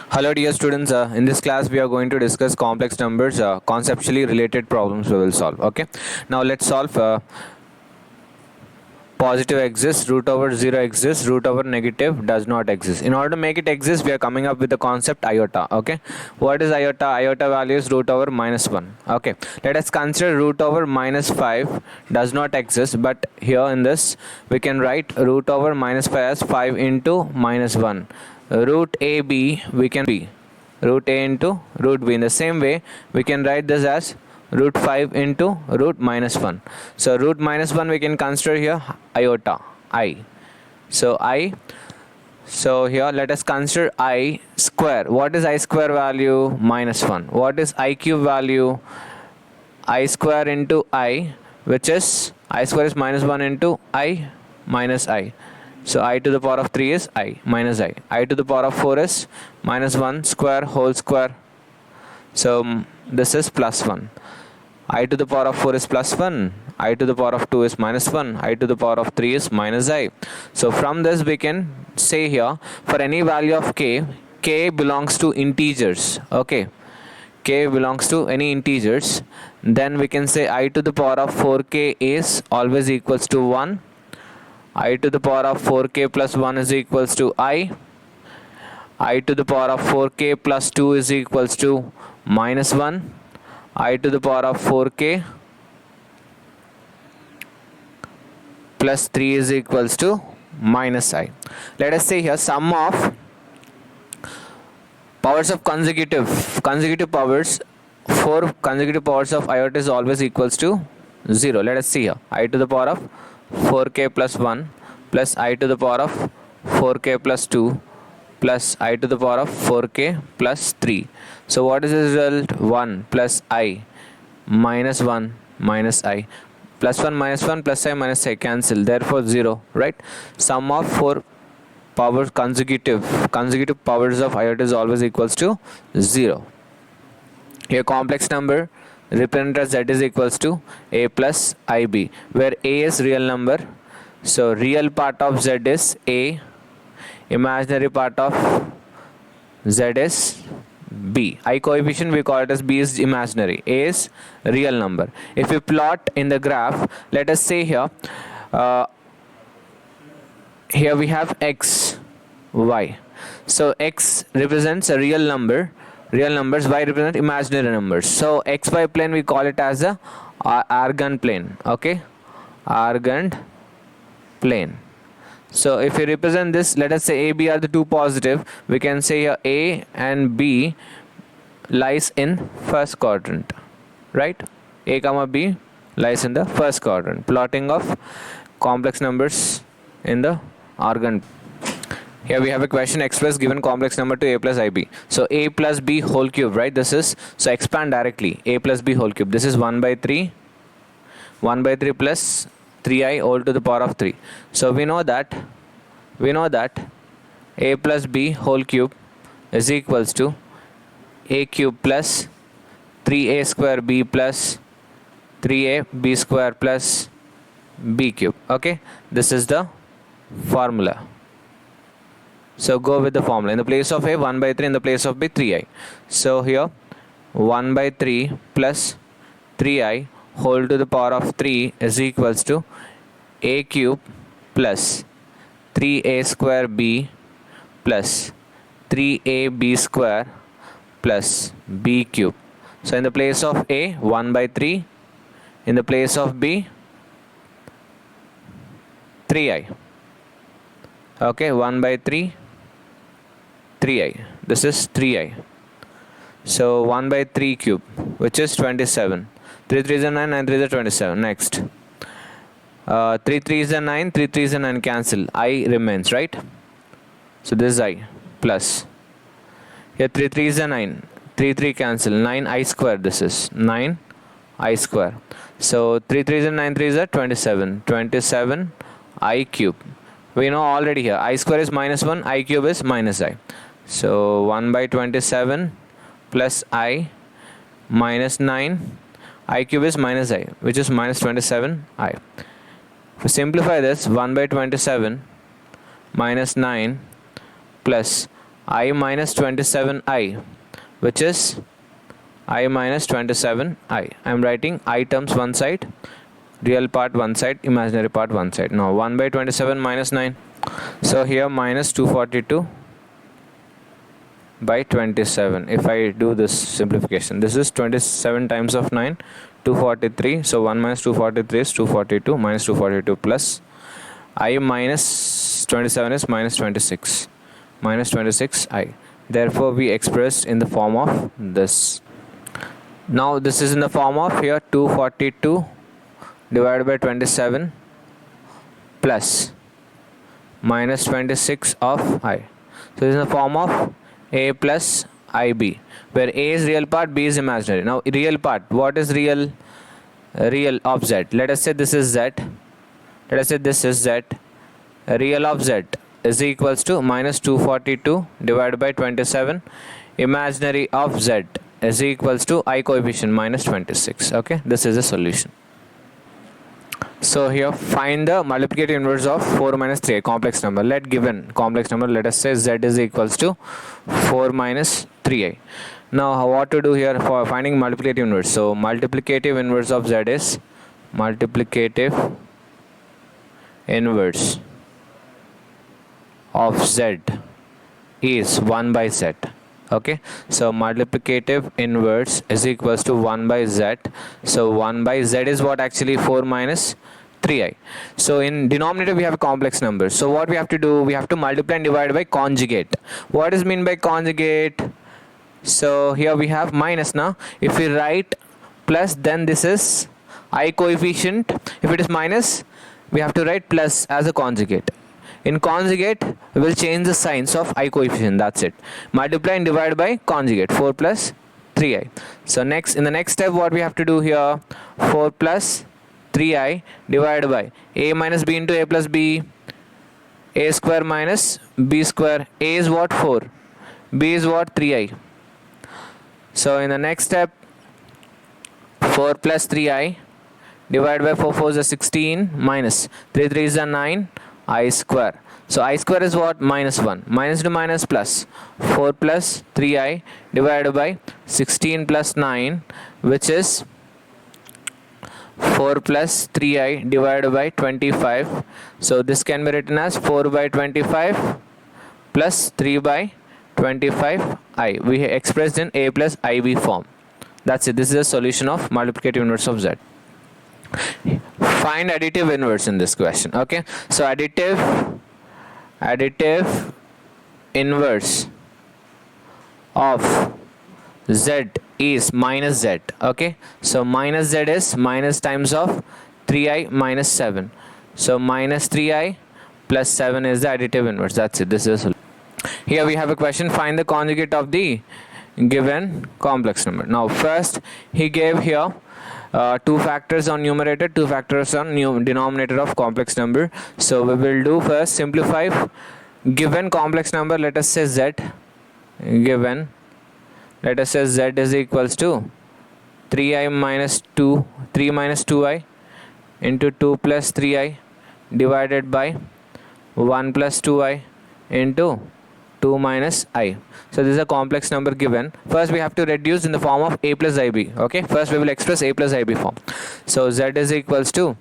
Hello dear students, in this class we are going to discuss complex numbers, conceptually related problems we will solve. Okay, now let's solve positive exists, root over 0 exists, root over negative does not exist. In order to make it exist, we are coming up with the concept iota. Okay, what is iota? Iota value is root over minus 1. Okay, let us consider root over minus 5 does not exist, but here in this we can write root over minus 5 as 5 into minus 1. Root AB we can be root a into root b. In the same way, we can write this as root 5 into root minus 1. So root minus 1 we can consider here iota I. So I. So here let us consider I square. What is I square value? Minus 1. What is I cube value? I square into I, which is I square is minus 1 into I minus I. So I to the power of 3 is I minus I. I to the power of 4 is minus 1 square whole square. So this is plus 1. I to the power of 4 is plus 1. I to the power of 2 is minus 1. I to the power of 3 is minus I. So from this we can say here, for any value of k belongs to integers. Okay, k belongs to any integers. Then we can say I to the power of 4k is always equals to 1. I to the power of 4k plus 1 is equals to I to the power of 4k plus 2 is equals to minus 1. I to the power of 4k plus 3 is equals to minus I. Let us say here sum of powers of consecutive powers. 4 consecutive powers of iota is always equals to 0. Let us see here I to the power of 4k plus 1 plus I to the power of 4k plus 2 plus I to the power of 4k plus 3. So what is the result? 1 plus I minus 1 minus I. Plus 1 minus 1 plus I minus I cancel. Therefore 0, right? Sum of 4 powers consecutive powers of iota is always equals to 0. Here complex number represented as z is equals to a plus ib, where a is real number. So real part of z is a, imaginary part of z is b. I coefficient we call it as b is imaginary, a is real number. If we plot in the graph, let us say here here we have x, y. So x represents a real number, real numbers, y represent imaginary numbers. So xy plane we call it as a Argand plane. Okay, Argand plane. So if we represent this, let us say a, b are the two positive, we can say here a and b lies in first quadrant, right? A comma b lies in the first quadrant. Plotting of complex numbers in the Argand. Here we have a question, express given complex number to a plus ib. So a plus b whole cube, right? This is, so expand directly, a plus b whole cube. This is 1 by 3 plus 3i all to the power of 3. So we know that a plus b whole cube is equals to a cube plus 3a square b plus 3a b square plus b cube. Okay, this is the formula. So go with the formula. In the place of a, 1 by 3, in the place of b, 3i. So here 1 by 3 plus 3i whole to the power of 3 is equals to a cube plus 3a square b plus 3ab square plus b cube. So in the place of a, 1 by 3, in the place of b, 3i. Okay, 1 by 3, 3i. This is 3i. So 1 by 3 cube, which is 27. 3 3 is a 9, 9 3 is a 27. Next, 3 3 is a 9, 3 3 is a 9, cancel. I remains, right? So this is I plus. Here 3 3 is a 9, 3 3 cancel. 9 I square, this is 9 I square. So 3 3 is a 9, 3 is a 27. 27 I cube. We know already here I square is minus 1, I cube is minus I. So 1 by 27 plus I minus 9, I cube is minus I, which is minus 27i. If we simplify this, 1 by 27 minus 9 plus I minus 27i, which is I minus 27i. I am writing I terms one side, real part one side, imaginary part one side. Now 1 by 27 minus 9. So here minus 242 by 27. If I do this simplification, this is 27 times of 9, 243. So 1 minus 243 is 242 minus 242 plus I minus 27 is minus 26, minus 26i. Therefore we expressed in the form of this. Now this is in the form of here 242 divided by 27 plus minus 26 of I. So this is in the form of a plus ib, where a is real part, b is imaginary. Now real part, what is real? Real of z. Let us say this is z. Let us say this is z. Real of z is equals to minus 242 divided by 27. Imaginary of z is equals to I coefficient minus 26. Okay, this is a solution. So here find the multiplicative inverse of 4 minus 3, a complex number. Let given complex number, let us say z is equals to 4 minus 3i. Now what to do here for finding multiplicative inverse? So multiplicative inverse of z is multiplicative inverse of z is 1 by z. Okay, so multiplicative inverse is equals to 1 by z. So 1 by z is what? Actually 4 minus 3i. So in denominator we have a complex number. So what we have to do? We have to multiply and divide by conjugate. What is mean by conjugate? So here we have minus now. If we write plus, then this is I coefficient. If it is minus, we have to write plus as a conjugate. In conjugate, we will change the signs of I coefficient. That's it. Multiply and divide by conjugate. 4 plus 3i. So next, in the next step, what we have to do here? 4 plus 3i divided by a minus b into a plus b. A square minus b square. A is what? 4. B is what? 3i. So in the next step, 4 plus 3i divided by 4 4 is 16 minus 3 3 is 9 I square. So I square is what? Minus 1. Minus to minus plus. 4 plus 3i divided by 16 plus 9, which is 4 plus 3i divided by 25. So this can be written as 4 by 25 plus 3 by 25i. We expressed in a plus ib form. That's it. This is a solution of multiplicative inverse of z. Find additive inverse in this question. Okay, so additive inverse of z is minus z. Okay, so minus z is minus times of 3i minus 7. So minus 3i plus 7 is the additive inverse. That's it. This is a solution. Here we have a question. Find the conjugate of the given complex number. Now first he gave here 2 factors on numerator, 2 factors on denominator of complex number. So we will do first simplify given complex number. Let us say z. Given, let us say z is equals to 3i minus 2, 3 minus 2i into 2 plus 3i divided by 1 plus 2i into 2 minus I. So this is a complex number given. First we have to reduce in the form of a plus ib. Okay, first we will express a plus ib form. So z is equals to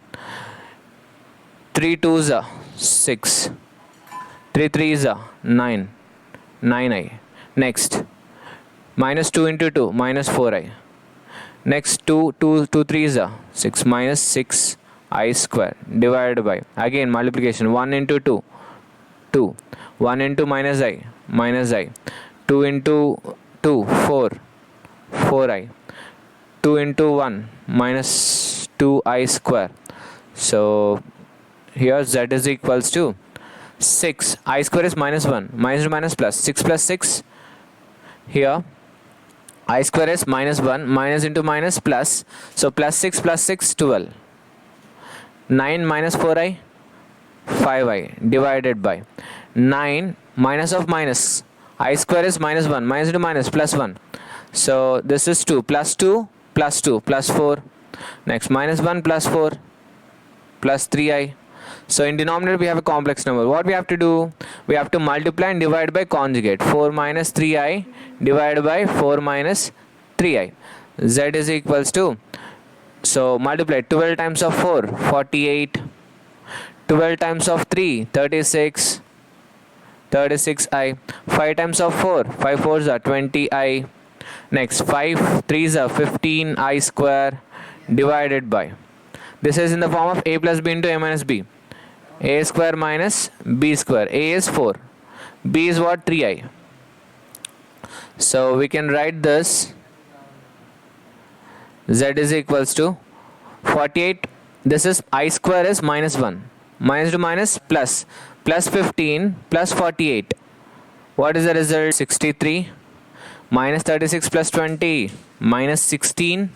3 2s are 6, 3 3s are 9, 9i. Next minus 2 into 2 minus 4i. Next 2 3s are 6 minus 6i square divided by, again multiplication, 1 into 2 2, 1 into minus i, 2 into 2 4, 4i, 2 into 1 minus 2i square. So here z is equals to 6, I square is minus 1, minus to minus plus, 6 plus 6, here I square is minus 1, minus into minus plus, so plus 6 plus 6 12, 9 minus 4i 5i divided by 9 minus of minus, I square is minus 1, minus into minus plus 1, so this is 2 plus 2 plus 2 plus 4. Next minus 1 plus 4 plus 3i. So in denominator we have a complex number. What we have to do? We have to multiply and divide by conjugate. 4 minus 3i divided by 4 minus 3i. Z is equals to, so multiply 12 times of 4, 48. 12 times of 3, 36. 36i. 5 times of 4, 5 4s are 20i. Next 5 3s are 15i square divided by, this is in the form of a plus b into a minus b. A square minus b square. A is 4, b is what? 3i. So we can write this, z is equals to 48. This is I square is minus 1, minus to minus plus, plus 15 plus 48. What is the result? 63 minus 36 plus 20 minus 16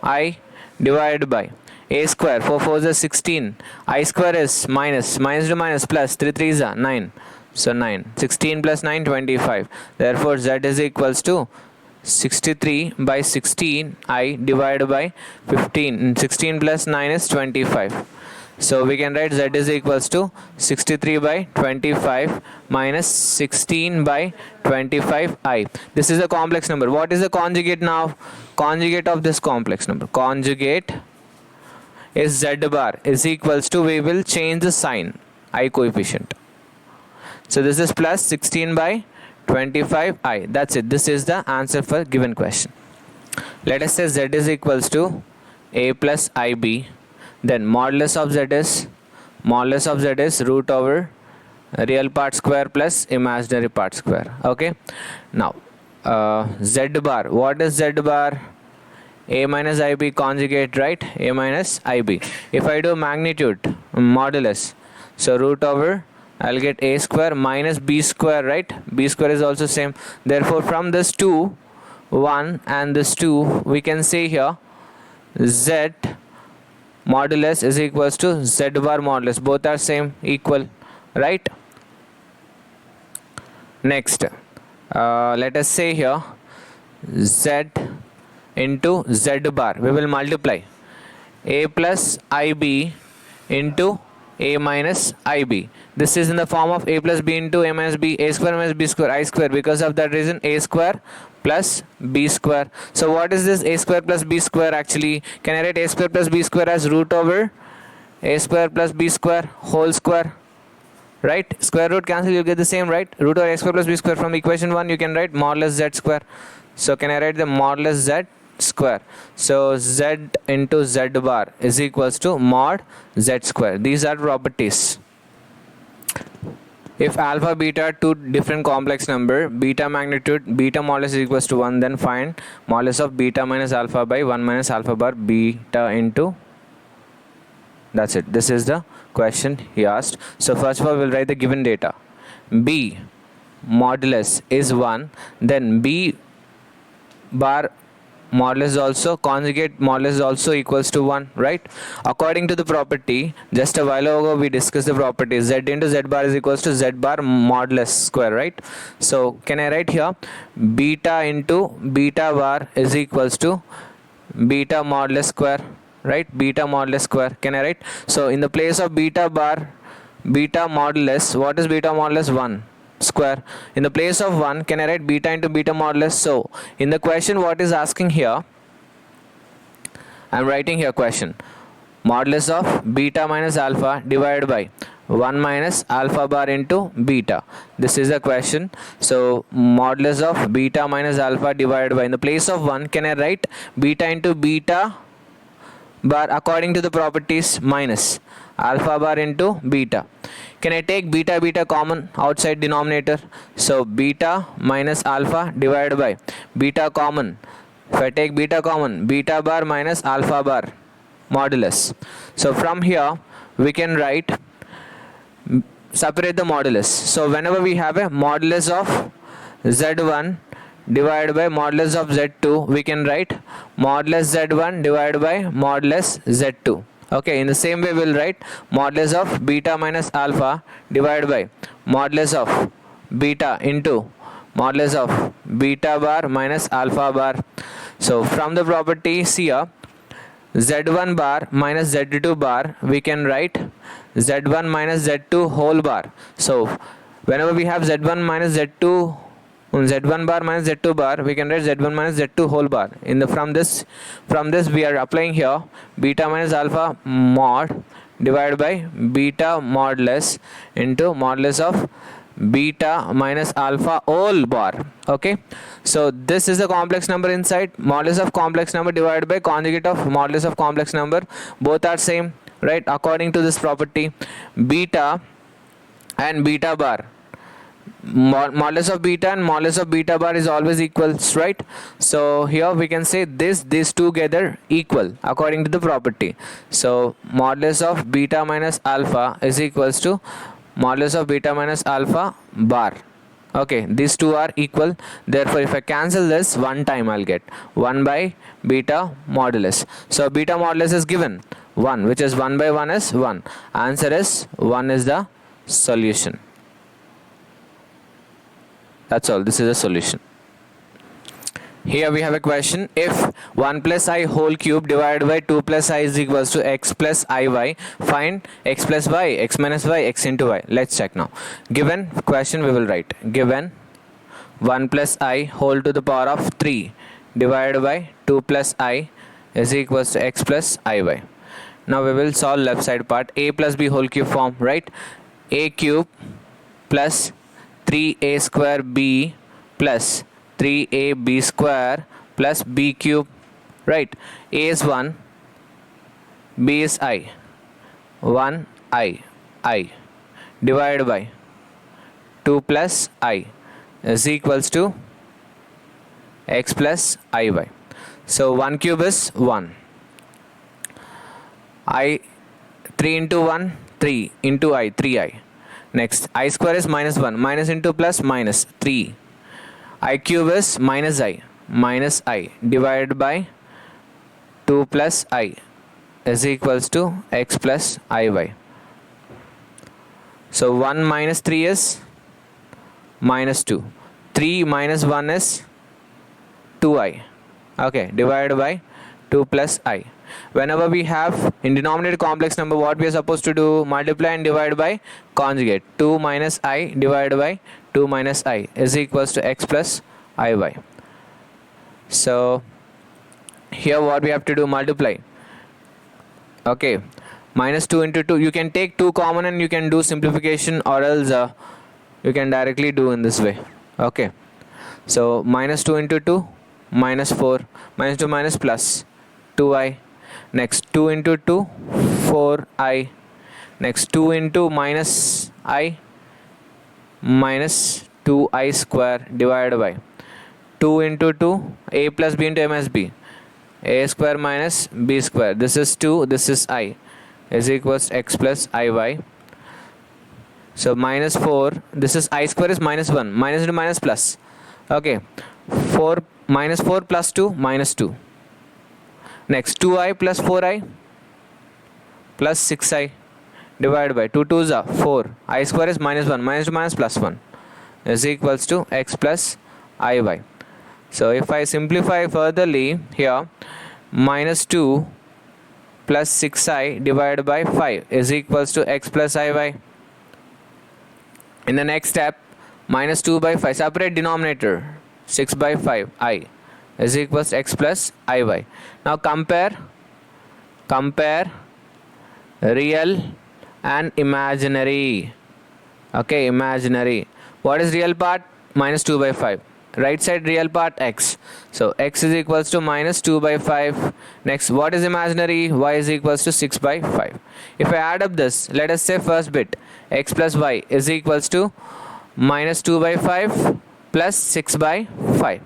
I divided by a square. 4 4s is 16. I square is minus, minus to minus plus, 3 3s are 9. So 9. 16 plus 9, 25. Therefore z is equals to 63 by 16 I divided by 15. 16 plus 9 is 25. So we can write z is equals to 63 by 25 minus 16 by 25i. This is a complex number. What is the conjugate now? Conjugate of this complex number. Conjugate is z bar is equals to, we will change the sign, I coefficient. So this is plus 16 by 25i. That's it. This is the answer for given question. Let us say z is equals to a plus ib. Then modulus of z is root over real part square plus imaginary part square. Okay. Now z bar. What is z bar? A minus ib conjugate, right? A minus ib. If I do magnitude modulus, so root over, I'll get a square minus b square, right? B square is also same. Therefore from this 2, 1 and this 2, we can say here z modulus is equals to z bar modulus. Both are same, equal, right? Next, let us say here z into z bar. We will multiply a plus ib into a minus ib. This is in the form of a plus b into a minus b, a square minus b square, I square. Because of that reason, a square plus b square. So what is this a square plus b square actually? Can I write a square plus b square as root over a square plus b square whole square? Right? Square root cancel, you get the same, right? Root over a square plus b square. From equation 1 you can write modulus z square. So can I write the modulus z square? So z into z bar is equals to mod z square. These are properties. If alpha beta are two different complex number, beta magnitude, beta modulus is equals to 1, then find modulus of beta minus alpha by 1 minus alpha bar beta into, that's it. This is the question he asked. So first of all we'll write the given data. B modulus is 1, then b bar modulus is also, conjugate modulus is also equals to 1, right? According to the property, just a while ago we discussed the property, z into z bar is equals to z bar modulus square, right? So can I write here beta into beta bar is equals to beta modulus square, right? Beta modulus square. Can I write? So in the place of beta bar, beta modulus, what is beta modulus? 1 square. In the place of 1, can I write beta into beta modulus? So in the question what is asking here, I'm writing here question, modulus of beta minus alpha divided by 1 minus alpha bar into beta. This is the question. So modulus of beta minus alpha divided by, in the place of 1, can I write beta into beta bar according to the properties minus alpha bar into beta. Can I take beta beta common outside denominator? So beta minus alpha divided by beta common. If I take beta common, beta bar minus alpha bar modulus. So from here we can write, separate the modulus. So whenever we have a modulus of z1 divided by modulus of z2, we can write modulus z1 divided by modulus z2. Okay, in the same way we'll write modulus of beta minus alpha divided by modulus of beta into modulus of beta bar minus alpha bar. So from the properties here, z1 bar minus z2 bar, we can write z1 minus z2 whole bar. So whenever we have z1 minus z2, z1 bar minus z2 bar, we can write z1 minus z2 whole bar. In the from this we are applying here beta minus alpha mod divided by beta modulus into modulus of beta minus alpha whole bar. Okay, so this is a complex number inside. Modulus of complex number divided by conjugate of modulus of complex number, both are same, right? According to this property, beta and beta bar, modulus of beta and modulus of beta bar is always equals, right? So here we can say these together equal according to the property. So modulus of beta minus alpha is equals to modulus of beta minus alpha bar. Okay, these two are equal. Therefore if I cancel this one time, I'll get 1 by beta modulus. So beta modulus is given 1, which is 1 by 1 is 1. Answer is 1 is the solution. That's all. This is a solution. Here we have a question. If 1 plus I whole cube divided by 2 plus I is equals to x plus iy, find x plus y, x minus y, x into y. Let's check now. Given question we will write. Given 1 plus I whole to the power of 3 divided by 2 plus I is equals to x plus iy. Now we will solve left side part. A plus b whole cube form, right? A cube plus 3a square b plus 3ab square plus b cube, right? A is 1, b is I, 1 I divided by 2 plus I is equals to x plus iy. So 1 cube is 1, I 3 into 1 3 into I 3I. Next I square is minus 1, minus into plus minus 3, I cube is minus I divided by 2 plus I is equals to x plus iy. So 1 minus 3 is minus 2, 3 minus 1 is 2i, okay, divided by 2 plus I. Whenever we have in denominator complex number, what we are supposed to do? Multiply and divide by conjugate. 2 minus I divided by 2 minus I is equals to x plus iy. So here what we have to do? Multiply. Okay, minus 2 into 2. You can take 2 common and you can do simplification, or else you can directly do in this way. Okay, so minus 2 into 2 minus 4, minus 2 minus plus 2i. Next 2 into 2 4i. Next 2 into minus I minus 2i square divided by 2 into 2 a plus b into m as b, a square minus b square. This is 2, this is I, is equals to x plus iy. So minus 4, this is I square is minus 1, minus into minus plus. Okay, 4 minus 4 plus 2 minus 2. Next 2i plus 4i plus 6i divided by 2 2s are 4, I square is minus 1, minus 2 minus plus 1 is equals to x plus iy. So if I simplify furtherly here, minus 2 plus 6i divided by 5 is equals to x plus iy. In the next step, minus 2 by 5, separate denominator, 6 by 5 I is equals to x plus iy. Now compare real and imaginary. Okay, imaginary. What is real part? Minus 2 by 5. Right side real part x. So x is equals to minus 2 by 5. Next, what is imaginary? Y is equals to 6 by 5. If I add up this, let us say first bit, x plus y is equals to minus 2 by 5 plus 6 by 5.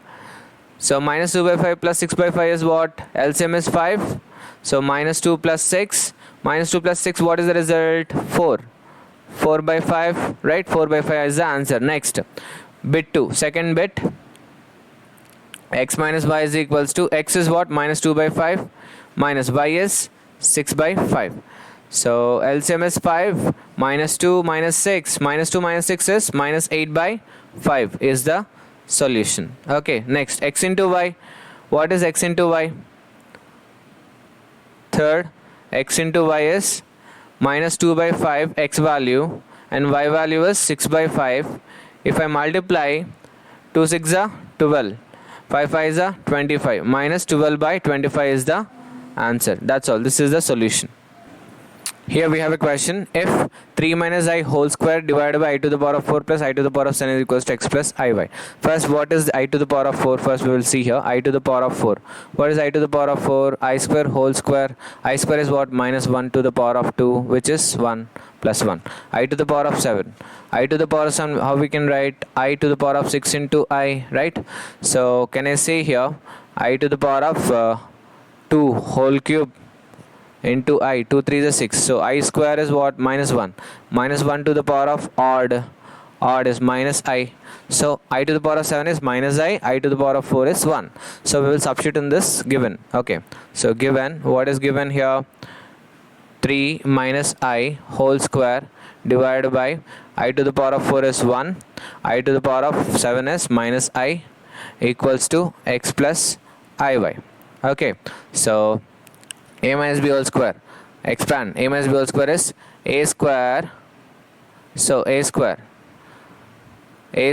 So minus 2 by 5 plus 6 by 5 is what? LCM is 5. So minus 2 plus 6. Minus 2 plus 6, what is the result? 4. 4 by 5, right? 4 by 5 is the answer. Next, bit 2. Second bit, x minus y is equals to, x is what? Minus 2 by 5. Minus y is 6 by 5. So LCM is 5. Minus 2 minus 6. Minus 2 minus 6 is minus 8 by 5 is the solution. Okay, next, x into y. What is x into y? Third, x into y is minus 2 by 5 x value and y value is 6 by 5. If I multiply 2 6 are 12, 5 5 are 25, minus 12 by 25 is the answer. That's all. This is the solution. Here we have a question. If 3 minus I whole square divided by I to the power of 4 plus I to the power of 7 is equals to x plus iy. First, what is I to the power of 4? First we will see here. I to the power of 4. What is I to the power of 4? I square whole square. I square is what? Minus 1 to the power of 2, which is 1 plus 1. I to the power of 7. I to the power of 7, how we can write? I to the power of 6 into I, right? So can I say here I to the power of 2 whole cube into I, 2 3 is 6, so I square is what? Minus 1. Minus 1 to the power of odd is minus I, so I to the power of 7 is minus I to the power of 4 is 1. So we will substitute in this given. Okay, so given, what is given here? 3 minus I whole square divided by I to the power of 4 is 1, I to the power of 7 is minus I, equals to x plus iy. Okay, so a minus b whole square, expand, a minus b whole square is a square, so a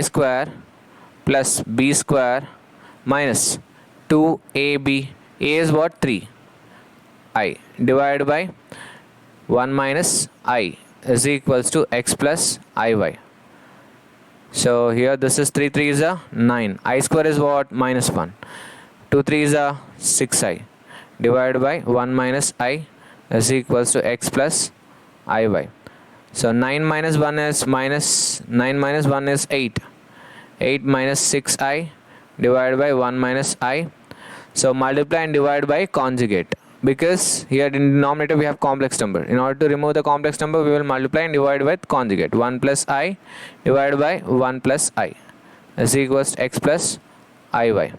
square plus b square minus 2ab, a is what? 3 I divided by 1 minus I is equals to x plus iy. So here this is 3 3 is a 9, I square is what? Minus 1, 2 3 is a 6i divided by 1 minus I is equals to x plus iy. So 9 minus 1 is 8. 8 minus 6i divided by 1 minus I. So multiply and divide by conjugate, because here in denominator we have complex number. In order to remove the complex number, we will multiply and divide with conjugate. 1 plus I divided by 1 plus I is equals to x plus iy.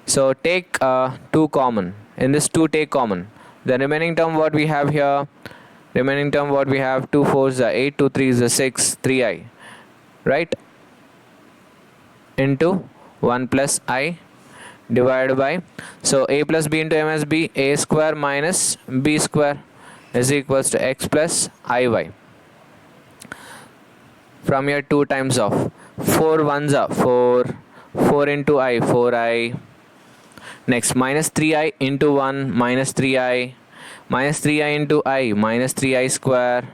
So take 2 common. In this 2 take common. The remaining term what we have here? Remaining term what we have? 2 4 is 8, 2 3 is 6, 3i, right? Into 1 plus I divided by, so a plus b into m as b, a square minus b square is equals to x plus iy. From here 2 times off. 4 ones are 4, 4 into I, 4i. Next, minus 3i into 1, minus 3i, minus 3i into I, minus 3i square,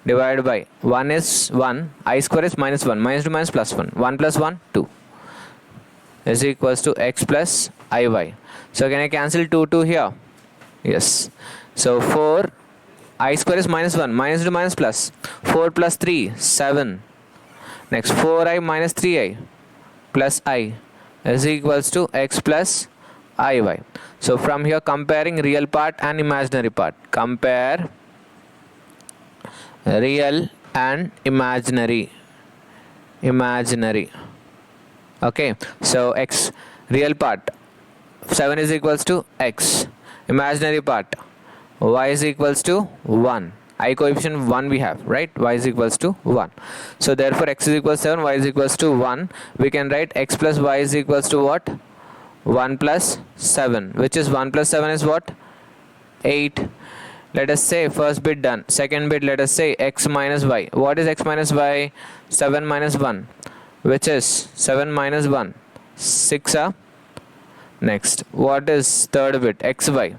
divided by 1 is 1, I square is minus 1, minus 2 minus plus 1, 1 plus 1, 2 is equals to x plus iy. So can I cancel 2 2 here? Yes. So 4, I square is minus 1, minus 2 minus plus, 4 plus 3, 7. Next, 4i minus 3i plus I is equals to x plus iy. So from here comparing real part and imaginary part. Compare real and imaginary. Okay, so x real part 7 is equals to x. Imaginary part y is equals to 1. I coefficient 1 we have, right? Y is equals to 1. So therefore x is equals to 7, y is equals to 1. We can write x plus y is equals to what? 1 plus 7, which is 1 plus 7 is what? 8. Let us say first bit done. Second bit, let us say x minus y. What is x minus y? 7 minus 1, which is 7 minus 1, 6. Next, what is third bit? xy.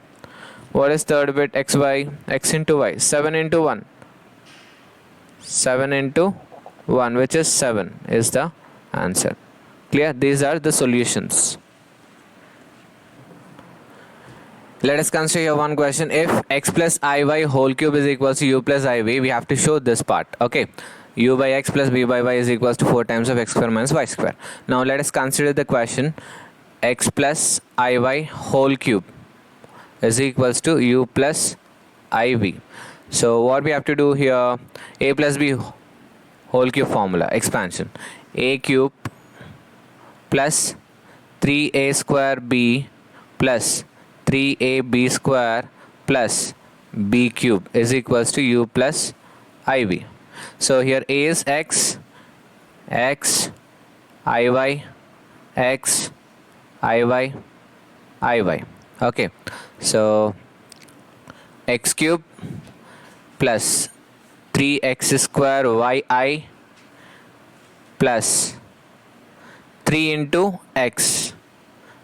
What is third bit? xy, x into y, 7 into 1, 7 into 1, which is 7 is the answer. Clear? These are the solutions. Let us consider here one question. If x plus iy whole cube is equals to u plus iv, we have to show this part. Okay, u by x plus v by y is equals to 4 times of x square minus y square. Now let us consider the question. X plus iy whole cube is equals to u plus iv. So what we have to do here? A plus b whole cube formula, expansion. A cube plus 3a square b plus 3ab square plus b cube is equals to u plus iv. So here a is x, iy, x, iy. Okay, so x cube plus 3x square yi plus 3 into x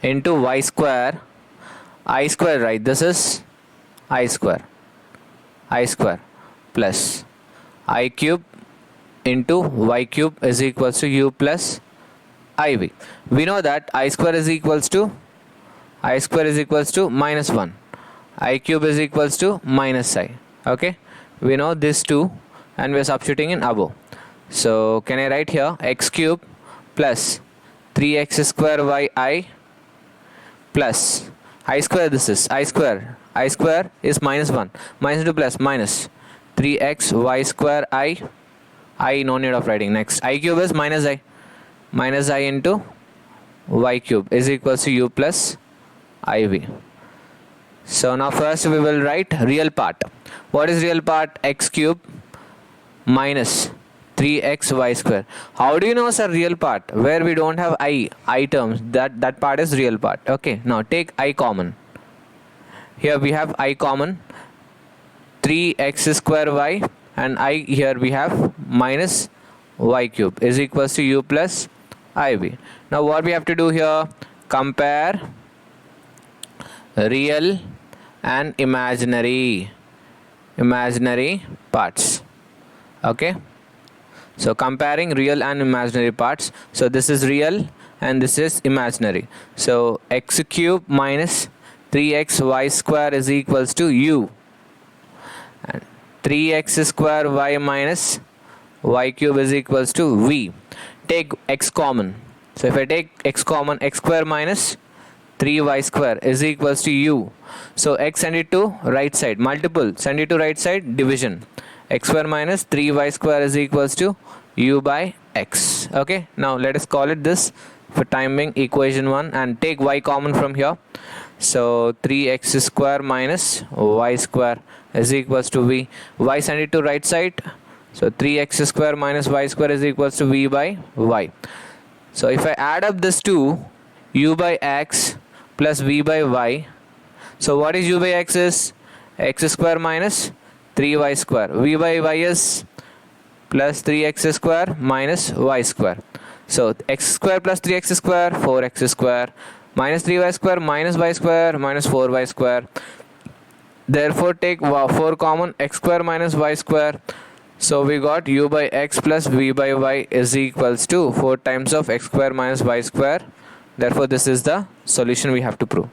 into y square, I square, right? This is I square plus I cube into y cube is equals to u plus iv. We know that I square is equals to minus 1, I cube is equals to minus I. Okay, we know this two and we are substituting in above. So can I write here x cube plus 3x square yi plus I square, this is I square is minus 1, minus 2 plus minus 3x y square I no need of writing. Next I cube is minus I into y cube is equals to u plus iv. So now first we will write real part. What is real part? X cube minus 3xy square. How do you know, sir, real part? Where we don't have I terms, that part is real part. Okay, now take I common. Here we have I common, 3x square y, and I here we have minus y cube is equals to u plus iv. Now what we have to do here? Compare real and imaginary parts. Okay, so comparing real and imaginary parts. So this is real and this is imaginary. So x cube minus 3xy square is equals to u, and 3x square y minus y cube is equals to v. Take x common. So if I take x common, x square minus 3y square is equals to u. So x send it to right side, multiple send it to right side, division. X square minus 3y square is equals to u by x. Okay, now let us call it this for time being equation 1 and take y common from here. So 3x square minus y square is equals to v. Y send it to right side, so 3x square minus y square is equals to v by y. So if I add up this two, u by x plus v by y. So what is u by x is? X square minus 3y square. V by y is plus 3x square minus y square. So x square plus 3x square, 4x square, minus 3y square minus y square minus 4y square. Therefore take 4 common, x square minus y square. So we got u by x plus v by y is equals to 4 times of x square minus y square. Therefore this is the solution we have to prove.